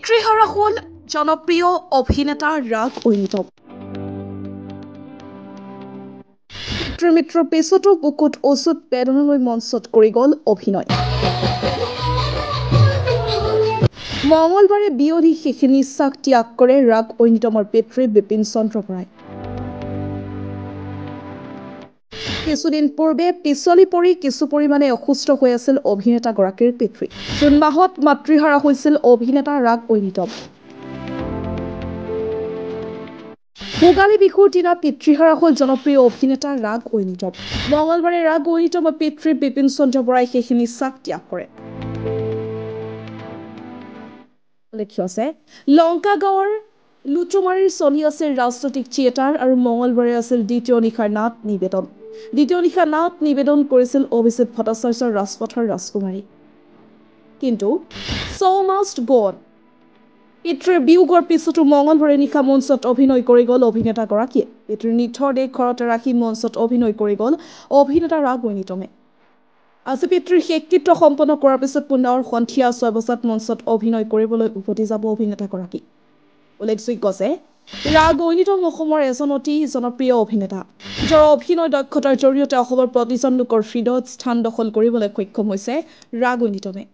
পিতৃহাৰা হল জনপ্ৰিয় অভিনেতা ৰাগ ঐনিতম। পিতৃ-মিত্ৰৰ পিছতো বুকুত অচুত বেদনালৈ মঞ্চত কৰি গ'ল অভিনয়। মঙলবাৰে বিয়লি শেষ নিশ্বাস ত্যাগ কৰে ৰাগ ঐনিতমৰ পিতৃ বিপিন চন্দ্ৰ বৰাই। কিছুদিন পূৰ্বে পিছলি পৰি কিছু পৰিমাণে অসুস্থ হৈ আছিল অভিনেতাগৰাকীৰ পিতৃ। জুন মাহত মাতৃহাৰা হৈছিল অভিনেতা ৰাগ ঐনিতম। ভোগালী বিহুৰ দিনা পিতৃহাৰা হ'ল জনপ্ৰিয় অভিনেতা ৰাগ ঐনিতম। মঙলবাৰে ৰাগ ঐনিতমৰ পিতৃ বিপিন চন্দ্ৰ বৰাই শেষ নিশ্বাস ত্যাগ কৰে। উল্লেখ্য আছে, লংকা গাঁৱৰ লুটুমাৰীৰ চলি আছিল ৰাজনৈতিক থিয়েটাৰ আৰু মঙলবাৰে আছিল দ্বিতীয় নিশাৰ নাট নিবেদন। দ্বিতীয় নিশা নাট নিবেদন কৰিছিল অভিজিত ভট্টাচাৰ্যৰ ৰাজপথৰ ৰাজকুমাৰী। কিন্তু শ্ব' মাষ্ট গো অন। পিতৃৰ বিয়োগৰ পিছতো মঙলবাৰে নিশা মঞ্চত অভিনয় কৰি গ'ল অভিনেতাগৰাকীয়ে। পিতৃৰ নিথৰ দেহ ঘৰতে ৰাখি মঞ্চত অভিনয় কৰি গ'ল অভিনেতা ৰাগ ঐনিতমে। আজি পিতৃৰ শেষকৃত্য সম্পন্ন কৰাৰ পিছত পুনৰ সন্ধিয়া 6 বজাত মঞ্চত অভিনয় কৰিবলৈ উভতি যাব অভিনেতাগৰাকী। উল্লেখযোগ্য যে ৰাগ ঐনিতম অসমৰ এজন অতি জনপ্ৰিয় অভিনেতা, যাৰ অভিনয় দক্ষতাৰ জৰিয়তে অসমৰ প্ৰতিজন লোকৰ হৃদয়ত স্থান দখল কৰিবলৈ সক্ষম হৈছে ৰাগ ঐনিতমে।